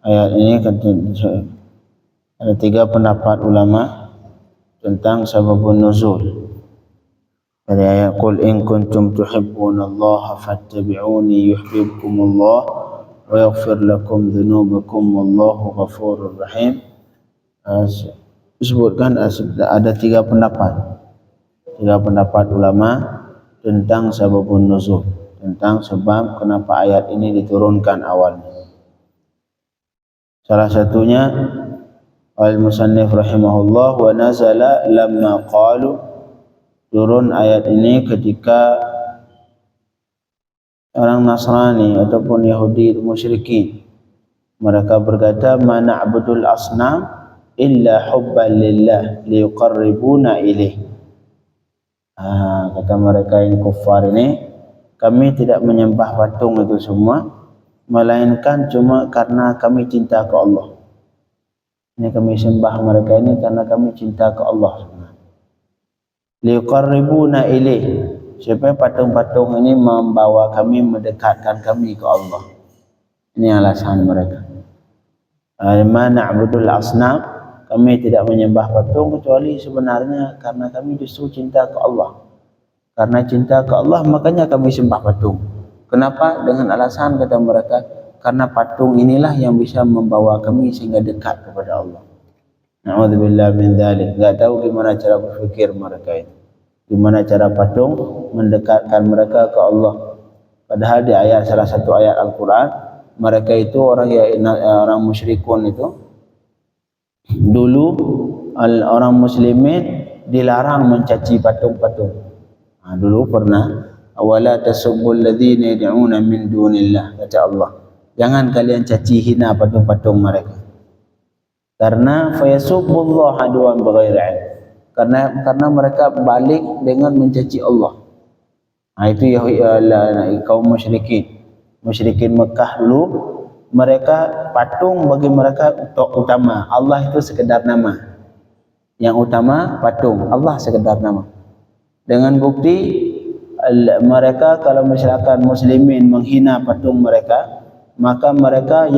Ayat ini ada 3 pendapat ulama tentang sababun nuzul. Dari ayat qul in kuntum tuhibbunallaha fattabi'uni yuhibbukumullah wa yaghfir lakum dhunubakum wallahu ghafurur rahim. Disebutkan ada 3 pendapat ulama tentang sababun nuzul, tentang sebab kenapa ayat ini diturunkan awalnya. Salah satunya al-musannif rahimahullah, wa nazala lamma qalu, turun ayat ini ketika orang Nasrani ataupun Yahudi musyrikin mereka berkata, ma na'budul asnam illa hubban lillah liyuqarribuna ilaih. Kata mereka ini kufar ini, kami tidak menyembah patung itu semua melainkan cuma karena kami cinta ke Allah. Ini kami sembah mereka ini karena kami cinta ke Allah. Liqarribuna ilaih, supaya patung-patung ini membawa kami, mendekatkan kami ke Allah. Ini alasan mereka. Ma na'budul asnam, kami tidak menyembah patung kecuali sebenarnya karena kami justru cinta ke Allah. Karena cinta ke Allah makanya kami sembah patung. Kenapa? Dengan alasan kata mereka, karena patung inilah yang bisa membawa kami sehingga dekat kepada Allah. Na'udzubillah min dzalik. Enggak tahu gimana cara berpikir mereka itu. Gimana cara patung mendekatkan mereka ke Allah. Padahal di salah satu ayat Al-Qur'an, mereka itu orang musyrikun itu dulu orang muslimin dilarang mencaci patung-patung. Dulu pernah, awala tasubbul ladzina yad'una min dunillah, kata Allah, jangan kalian caci hina patung-patung mereka. Karena fayasubbullah aduan bighairi ilm, karena mereka balik dengan mencaci Allah. Itu kaum musyrikin Mekah dulu, mereka patung bagi mereka utama, Allah itu sekedar nama. Yang utama patung, Allah sekedar nama. Dengan bukti mereka kalau misalkan muslimin menghina patung mereka, maka mereka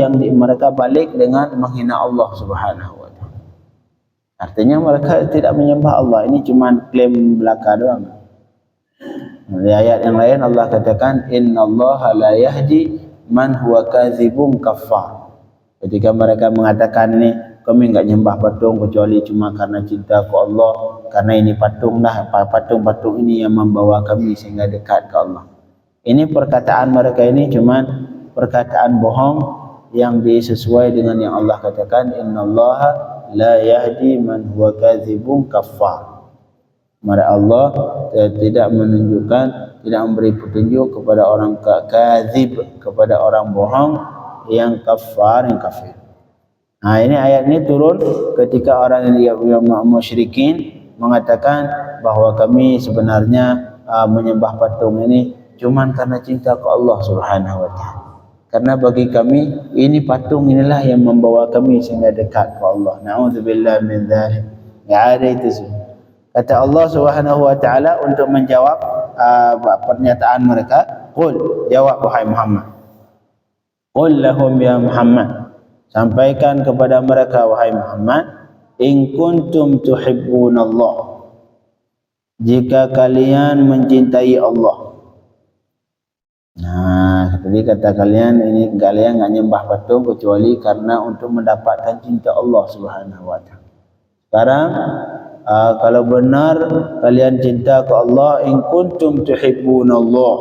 balik dengan menghina Allah Subhanahu wa taala. Artinya mereka tidak menyembah Allah. Ini cuma klaim belaka doang. Di ayat yang lain Allah katakan, innallaha la yahdi man huwa kadzibun kaffar. Ketika mereka mengatakan ini, kami enggak nyembah patung kecuali cuma karena cinta ke Allah, karena ini patung ini yang membawa kami sehingga dekat ke Allah. Ini perkataan mereka ini cuma perkataan bohong yang disesuai dengan yang Allah katakan, innallaha la yahdi man huwa kadzibun kaffar. Maka Allah tidak menunjukkan, tidak memberi petunjuk kepada orang kadzib, kepada orang bohong yang kafar, yang kafir. Ini ayat ini turun ketika orang yang musyrikin mengatakan bahwa kami sebenarnya menyembah patung ini cuman karena cinta ke Allah Subhanahu wa taala. Karena bagi kami ini patung inilah yang membawa kami sehingga dekat ke Allah. Na'udzubillah min dzalik. Ya ada itu. Kata Allah Subhanahu wa taala untuk menjawab pernyataan mereka, qul, jawab wahai Muhammad. Qul lahum ya Muhammad, sampaikan kepada mereka wahai Muhammad, in kuntum tuhibbunallah, jika kalian mencintai Allah. Jadi kata kalian ini, kalian enggak nyembah patung kecuali karena untuk mendapatkan cinta Allah Subhanahu wa taala. Sekarang kalau benar kalian cinta ke Allah, in kuntum tuhibbunallah,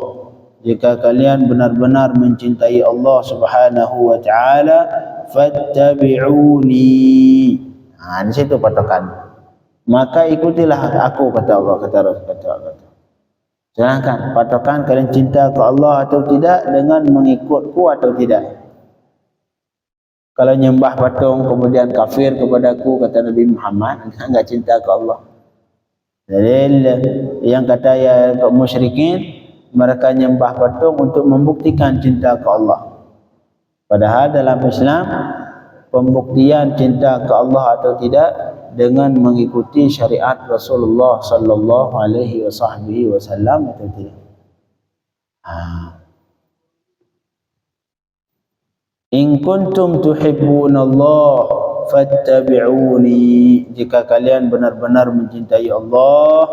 jika kalian benar-benar mencintai Allah Subhanahu wa taala, fattabi'uni. Di situ patokan. Maka ikutilah aku, kata Allah, kata Allah. Sedangkan patokan kalian cinta ke Allah atau tidak dengan mengikutku atau tidak. Kalau nyembah patung kemudian kafir kepadaku, kata Nabi Muhammad, enggak cinta ke Allah. Dalil yang kata ya kaum musyrikin, mereka nyembah patung untuk membuktikan cinta ke Allah. Padahal dalam Islam pembuktian cinta ke Allah atau tidak dengan mengikuti syariat Rasulullah sallallahu alaihi wasallam atau tidak. In kuntum tuhibbunallah fattabi'uni, jika kalian benar-benar mencintai Allah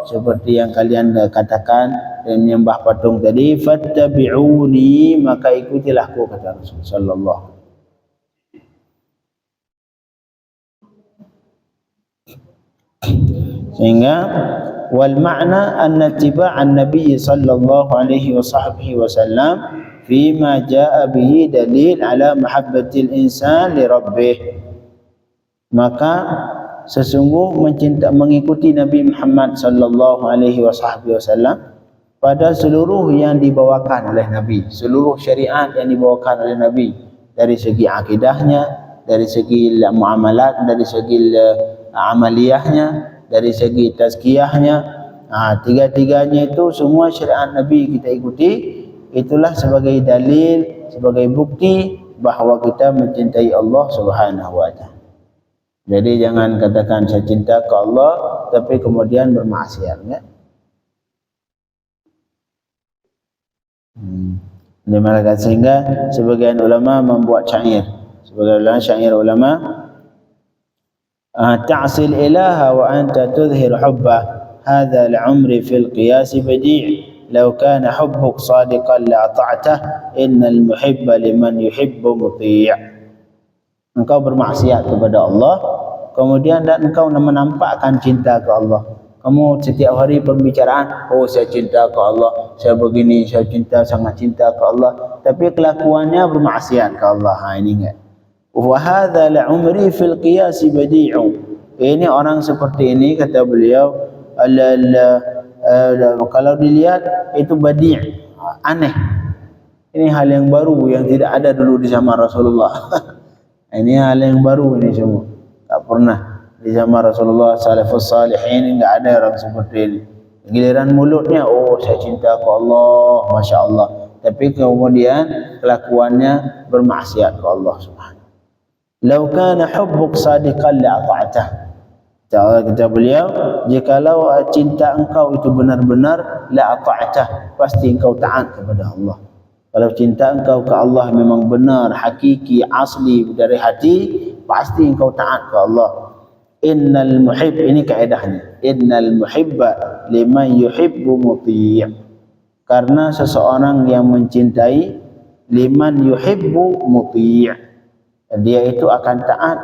seperti yang kalian katakan dan menyembah patung tadi, fattabi'uni, maka ikutilah aku, kata Rasul sallallahu. Sehingga wal ma'na anna ittiba'an nabiy sallallahu alaihi wasallam fima jaa bihi dalil ala mahabbatil insan li rabbih. Maka sesungguh mengikuti Nabi Muhammad sallallahu alaihi wasallam pada seluruh yang dibawakan oleh Nabi, seluruh syariat yang dibawakan oleh Nabi, dari segi akidahnya, dari segi muamalat, dari segi amaliyahnya, dari segi tazkiyahnya. Tiga-tiganya itu semua syariat Nabi kita ikuti. Itulah sebagai dalil, sebagai bukti bahawa kita mencintai Allah Subhanahu wa taala. Jadi jangan katakan saya cinta ke Allah tapi kemudian bermaksiat, ya. Sehingga sebagian ulama membuat syair. Sebagian ulama ta'sil ilaha wa anta tudhhir hubbah, hadha al-umri fil qiyas badi'. Lau kana hubbuk sadiqan la'ata'tah, innal muhibba liman yuhibbu muti'. Engkau bermaksiat kepada Allah, kemudian dan engkau menampakkan cinta ke Allah. Kamu setiap hari pembicaraan, oh saya cinta ke Allah, saya begini, saya cinta, sangat cinta ke Allah, tapi kelakuannya bermaksiat ke Allah. Ini enggak. Wa hadza la'umri fil qiyas badi'u. Ini orang seperti ini, kata beliau, kalau dilihat itu badi', aneh. Ini hal yang baru yang tidak ada dulu di zaman Rasulullah. Ini hal yang baru ini semua. Tak pernah di zaman Rasulullah salafus salihin, enggak ada orang seperti ini. Giliran mulutnya, oh saya cinta ke Allah, Masya Allah, tapi kemudian kelakuannya bermaksiat ke Allah Subhanahu. Lau kana hubbuk sadiqan la'ata'tah. Kata beliau, jikalau cinta engkau itu benar-benar, la'ata'tah, pasti engkau taat kepada Allah. Kalau cinta engkau ke Allah memang benar, hakiki, asli dari hati, pasti engkau taat ke Allah. Innal muhib, ini kaedahnya, innal muhibba liman yuhibbu muti'. Karena seseorang yang mencintai, liman yuhibbu muti', dia itu akan taat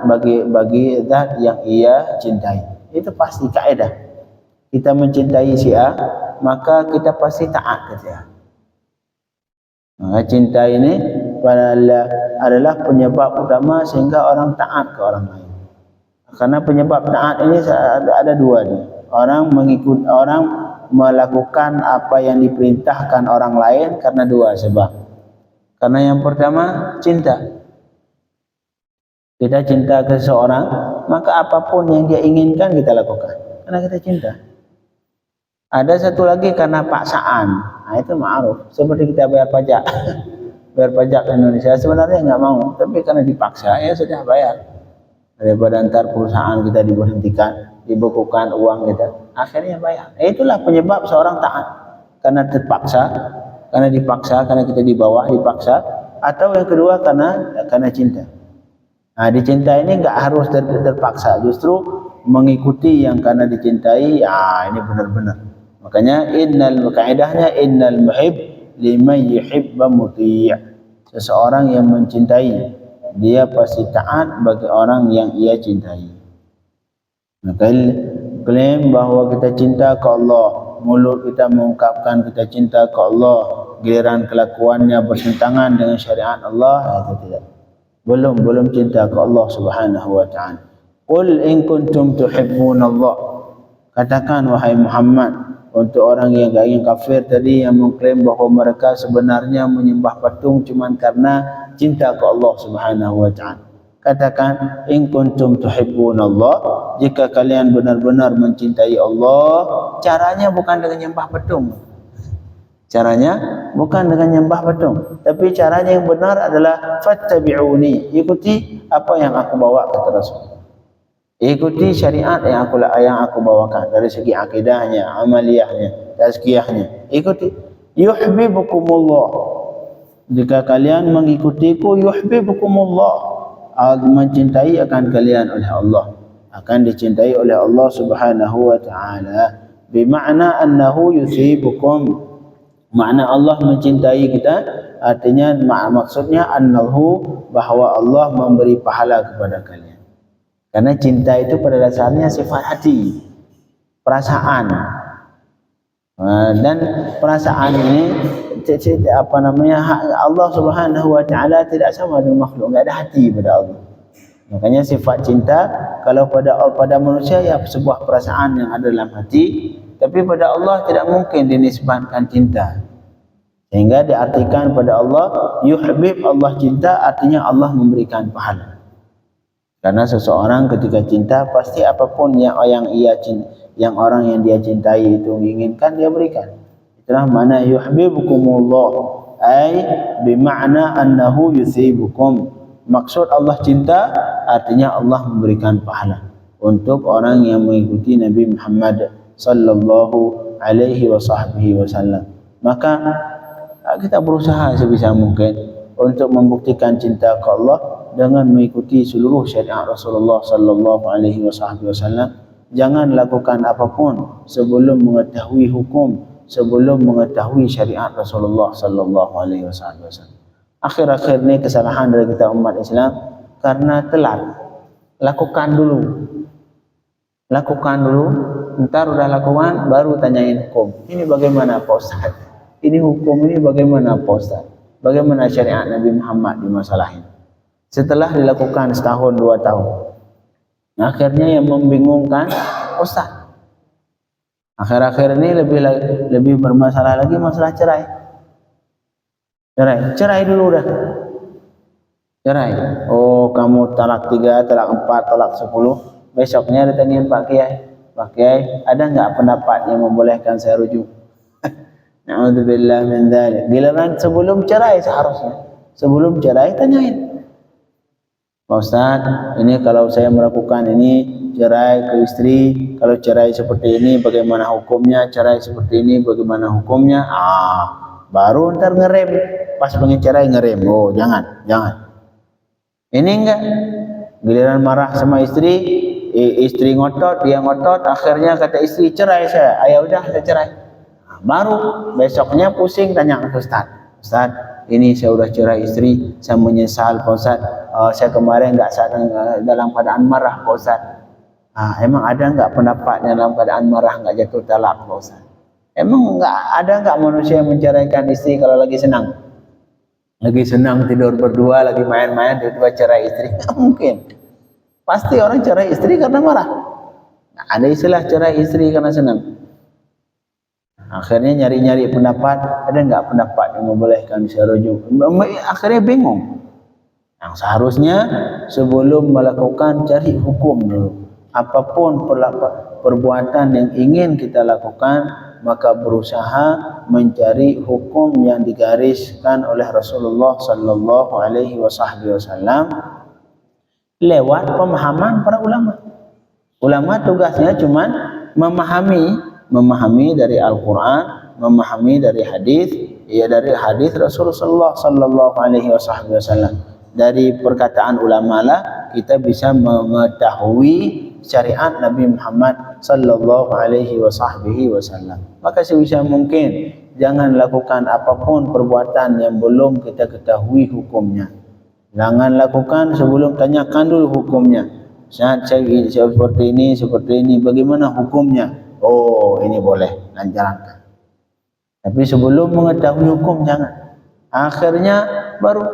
bagi zat yang ia cintai. Itu pasti kaedah. Kita mencintai si A, maka kita pasti taat ke dia. Maka cinta ini adalah penyebab utama sehingga orang taat ke orang lain. Karena penyebab taat ini ada dua nih. Orang melakukan apa yang diperintahkan orang lain karena dua sebab. Karena yang pertama cinta. Kita cinta ke seseorang, maka apapun yang dia inginkan kita lakukan karena kita cinta. Ada satu lagi karena paksaan. Nah, itu ma'ruf. Seperti kita bayar pajak. Bayar pajak di Indonesia sebenarnya enggak mau, tapi karena dipaksa ya sudah bayar. Daripada antar perusahaan kita diberhentikan, dibukukan uang kita, akhirnya bayar. Itulah penyebab seorang taat. Karena terpaksa, karena dipaksa, karena kita di bawah dipaksa, atau yang kedua karena cinta. Nah, dicinta ini enggak harus terpaksa, justru mengikuti yang karena dicintai, ya ini benar-benar. Makanya kaidahnya innal muhib liman yuhibbu muti'. Seseorang yang mencintai, dia pasti taat bagi orang yang ia cintai. Maka klaim bahawa kita cinta ke Allah, mulut kita mengungkapkan kita cinta ke Allah, giliran kelakuannya bertentangan dengan syariat Allah, itu tidak. Belum cinta ke Allah Subhanahu wa taala. Qul in kuntum tuhibbunallah. Katakan wahai Muhammad untuk orang yang kafir tadi yang mengklaim bahawa mereka sebenarnya menyembah patung cuma karena cinta ke Allah Subhanahu wa taala. Katakan, in kuntum tuhibbunallah, jika kalian benar-benar mencintai Allah, caranya bukan dengan nyembah patung. Caranya bukan dengan nyembah patung, tapi caranya yang benar adalah fattabi'uni, ikuti apa yang aku bawa, kata Rasul. Ikuti syariat yang aku bawakan dari segi akidahnya, amaliyahnya, tazkiyahnya. Ikuti. Yuhibbukumullah. Jika kalian mengikutiku, yuhibbukumullah. Mencintai akan kalian oleh Allah, akan dicintai oleh Allah Subhanahu wa taala. Bima'na annahu yusibukum. Makna Allah mencintai kita artinya maksudnya annahu, bahwa Allah memberi pahala kepada kalian. Karena cinta itu pada dasarnya sifat hati, perasaan. Dan perasaan ini Allah Subhanahu wa taala tidak sama dengan makhluk, enggak ada hati pada Allah. Makanya sifat cinta kalau pada manusia ya sebuah perasaan yang ada dalam hati, tapi pada Allah tidak mungkin dinisbatkan cinta. Sehingga diartikan pada Allah yuhibib, Allah cinta, artinya Allah memberikan pahala. Karena seseorang ketika cinta pasti apapun yang orang yang dia cintai itu menginginkan, dia berikan. Itulah makna yuhibbukumullah, ay bima'na annahu yusibukum. Maksud Allah cinta artinya Allah memberikan pahala untuk orang yang mengikuti Nabi Muhammad sallallahu alaihi wasallam. Maka kita berusaha sebisa mungkin untuk membuktikan cinta ke Allah dengan mengikuti seluruh syariat Rasulullah sallallahu alaihi wasallam. Jangan lakukan apapun sebelum mengetahui hukum, sebelum mengetahui syariat Rasulullah sallallahu alaihi wasallam. Akhir-akhir ni kesalahan dari kita umat Islam karena telat. Lakukan dulu, entar udah lakukan baru tanyain hukum. Ini bagaimana Pak Ustaz? Ini hukum ini bagaimana Pak Ustaz? Bagaimana syariat Nabi Muhammad di masalah ini? Setelah dilakukan setahun 2 tahun, akhirnya yang membingungkan Ustaz. Akhir-akhir ini lebih bermasalah lagi masalah cerai. Cerai dulu dah. Cerai. Oh, kamu talak 3, talak 4, talak 10. Besoknya ditanyain Pak Kiai, ada enggak pendapat yang membolehkan saya rujuk? Na'udzubillah min dzalik. Giliran sebelum cerai seharusnya. Sebelum cerai tanyain. Pak Ustaz, ini kalau saya melakukan ini cerai ke istri, kalau cerai seperti ini bagaimana hukumnya? Cerai seperti ini bagaimana hukumnya? Baru ntar ngerem. Pas pengen cerai ngerem. Oh, jangan. Ini enggak. Giliran marah sama istri, istri ngotot, dia ngotot, akhirnya kata istri, cerai saya. Ayo udah, saya cerai. Baru besoknya pusing tanya ke Ustaz, ini saya udah cerai istri, saya menyesal Pak Ustaz. Saya kemarin enggak dalam keadaan marah Pak Ustaz. Emang ada enggak pendapat dalam keadaan marah enggak jatuh talak Pak Ustaz? Emang ada enggak manusia yang menceraikan istri kalau lagi senang? Lagi senang tidur berdua, lagi main-main, tiba-tiba cerai istri? Enggak mungkin. Pasti orang cerai istri karena marah. Ada istilah cerai istri karena senang. Akhirnya nyari-nyari pendapat, ada enggak pendapat yang membolehkan saya rujuk? Akhirnya bingung. Yang seharusnya sebelum melakukan cari hukum dulu. Apapun perbuatan yang ingin kita lakukan, maka berusaha mencari hukum yang digariskan oleh Rasulullah sallallahu alaihi wasallam lewat pemahaman para ulama. Ulama tugasnya cuma memahami dari Al-Qur'an, memahami dari hadis, dari hadis Rasulullah sallallahu alaihi wasallam. Dari perkataan ulama lah kita bisa mengetahui syariat Nabi Muhammad sallallahu alaihi wasallam. Maka sebisa mungkin jangan lakukan apapun perbuatan yang belum kita ketahui hukumnya. Jangan lakukan sebelum tanyakan dulu hukumnya. Saya seperti ini, bagaimana hukumnya? Oh, ini boleh, dan jalankan. Tapi sebelum mengetahui hukum jangan. Akhirnya baru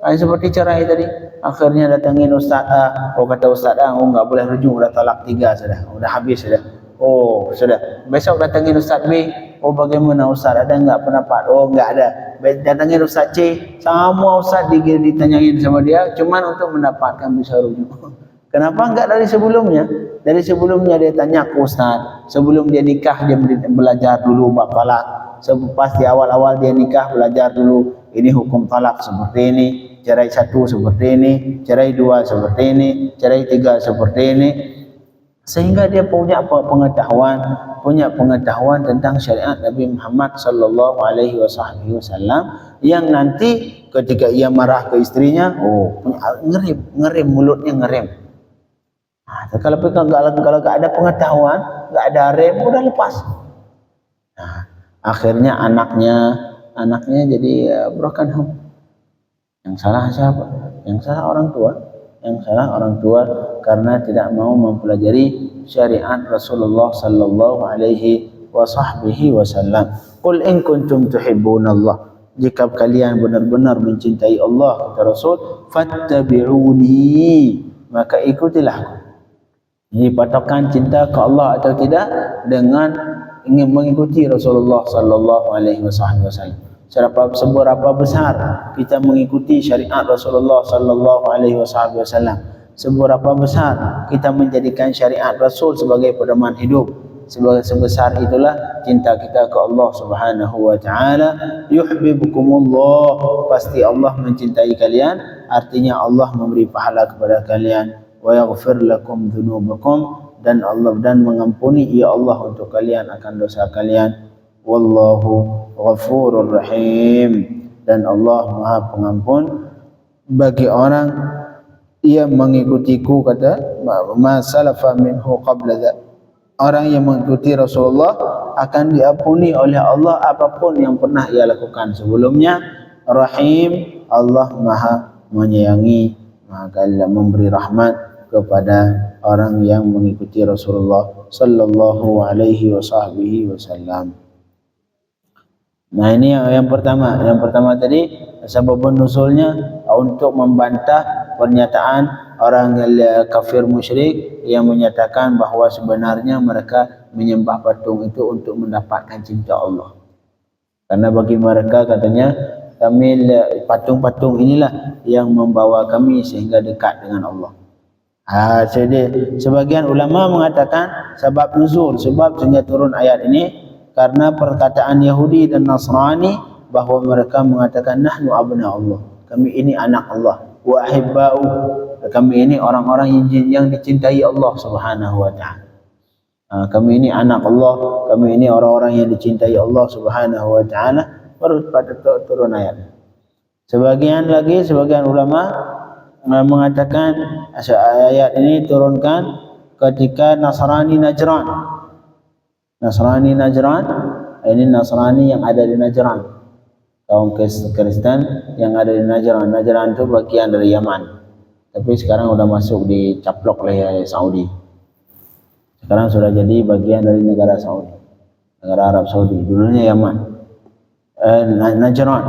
seperti cerai tadi. Akhirnya datangin Ustaz A. Oh, kata Ustaz A, oh enggak boleh rujuk, udah talak 3 sudah. Udah habis sudah. Oh, sudah. Besok datangin Ustaz B. Oh, bagaimana Ustaz? Ada enggak pendapat? Oh, enggak ada. datangin Ustaz C, semua Ustaz ditanyain sama dia, cuman untuk mendapatkan bisa rujuk. Kenapa enggak dari sebelumnya? Dari sebelumnya dia tanya ke Ustaz, sebelum dia nikah dia belajar dulu bab talak. Pas di awal-awal dia nikah belajar dulu, ini hukum talak seperti ini, cerai satu seperti ini, cerai dua seperti ini, cerai tiga seperti ini, sehingga dia punya pengetahuan tentang syariat Nabi Muhammad sallallahu alaihi wasallam, yang nanti ketika ia marah ke istrinya, ngerim mulutnya ngerim. Kalau enggak ada pengetahuan, enggak ada rem, udah lepas. Akhirnya anaknya jadi broken home. Yang salah siapa? Yang salah orang tua. Yang salah orang tua karena tidak mau mempelajari syariat Rasulullah sallallahu alaihi wasallam. Qul in kuntum tuhibbunallah, jika kalian benar-benar mencintai Allah, kata Rasul, fattabi'uni, maka ikutilah aku. Ini patokan cinta ke Allah atau tidak dengan ingin mengikuti Rasulullah sallallahu alaihi wasallam. Seberapa besar kita mengikuti syariat Rasulullah sallallahu alaihi wasallam, seberapa besar kita menjadikan syariat Rasul sebagai pedoman hidup, sebesar itulah cinta kita ke Allah Subhanahu wa taala. Yuhibbukumullah, pasti Allah mencintai kalian, artinya Allah memberi pahala kepada kalian. Wa yaghfir lakum dzunubakum, dan Allah dan mengampuni ya Allah untuk kalian akan dosa kalian. Wallahu ghafurur rahim, dan Allah Maha Pengampun bagi orang yang mengikutiku, kata ma salafa minhu qabla dzalik. Orang yang mengikuti Rasulullah akan diampuni oleh Allah apapun yang pernah ia lakukan sebelumnya. Rahim, Allah Maha menyayangi, maka memberi rahmat kepada orang yang mengikuti Rasulullah sallallahu alaihi wasallam. Nah, ini yang pertama. Yang pertama tadi sebabun nuzulnya untuk membantah pernyataan orang kafir musyrik yang menyatakan bahawa sebenarnya mereka menyembah patung itu untuk mendapatkan cinta Allah. Karena bagi mereka katanya, kami patung-patung inilah yang membawa kami sehingga dekat dengan Allah. Jadi sebagian ulama mengatakan sebab nuzul, sebab sehingga turun ayat ini karena perkataan Yahudi dan Nasrani bahawa mereka mengatakan nahnu abna Allah, kami ini anak Allah, wa ahibba'u, kami ini orang-orang yang dicintai Allah Subhanahu wa taala. Kami ini anak Allah, kami ini orang-orang yang dicintai Allah Subhanahu wa taala, baru pada turun ayat. Sebagian ulama mengatakan ayat ini turunkan ketika Nasrani Najran, ini Nasrani yang ada di Najran, kaum Kristen yang ada di Najran. Najran itu bagian dari Yaman, tapi sekarang sudah masuk dicaplok oleh Saudi. Sekarang sudah jadi bagian dari negara Saudi, negara Arab Saudi. Dulunya Yaman. Najran,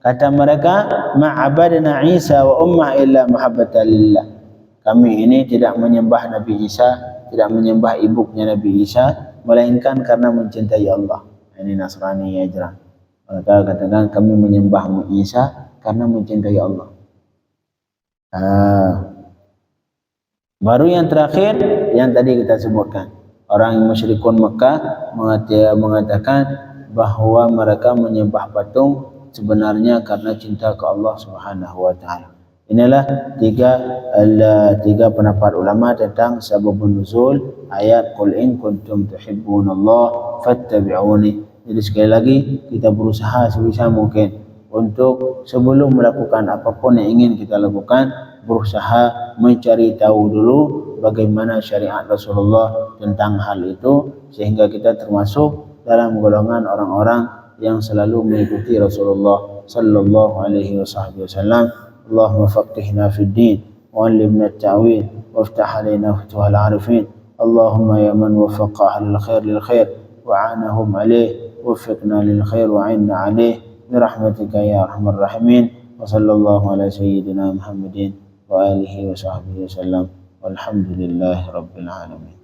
kata mereka, ma'abadna Isa wa ummah illa mahabbatan lillah. Kami ini tidak menyembah Nabi Isa, tidak menyembah ibunya Nabi Isa, melainkan karena mencintai Allah. Ini Nasrani Najran. Mereka katakan kami menyembah Isa karena mencintai Allah. Baru yang terakhir yang tadi kita sebutkan, orang musyrikun Mekah mengatakan bahawa mereka menyembah patung sebenarnya karena cinta ke Allah Subhanahu wa taala. Inilah tiga pendapat ulama tentang sababun nuzul ayat qul in kuntum tuhibbunallah fattabi'uni. Jadi sekali lagi kita berusaha sebisa mungkin untuk sebelum melakukan apapun yang ingin kita lakukan, berusaha mencari tahu dulu bagaimana syariat Rasulullah tentang hal itu, sehingga kita termasuk dalam golongan orang-orang yang selalu mengikuti Rasulullah sallallahu alaihi wasallam. Allahumma faqihna fid din wa 'allimna at-ta'wil waftah 'alaina futuhal 'arifin. Allahumma ya man waffaqa ahlal khair lil khair wa 'anahum 'alayh, waffiqna lil khair wa 'inna 'alayh bi rahmatika ya arhamar rahimin. Wa sallallahu ala sayyidina Muhammadin wa alihi wa sahbihi wasallam. Walhamdulillahi rabbil alamin.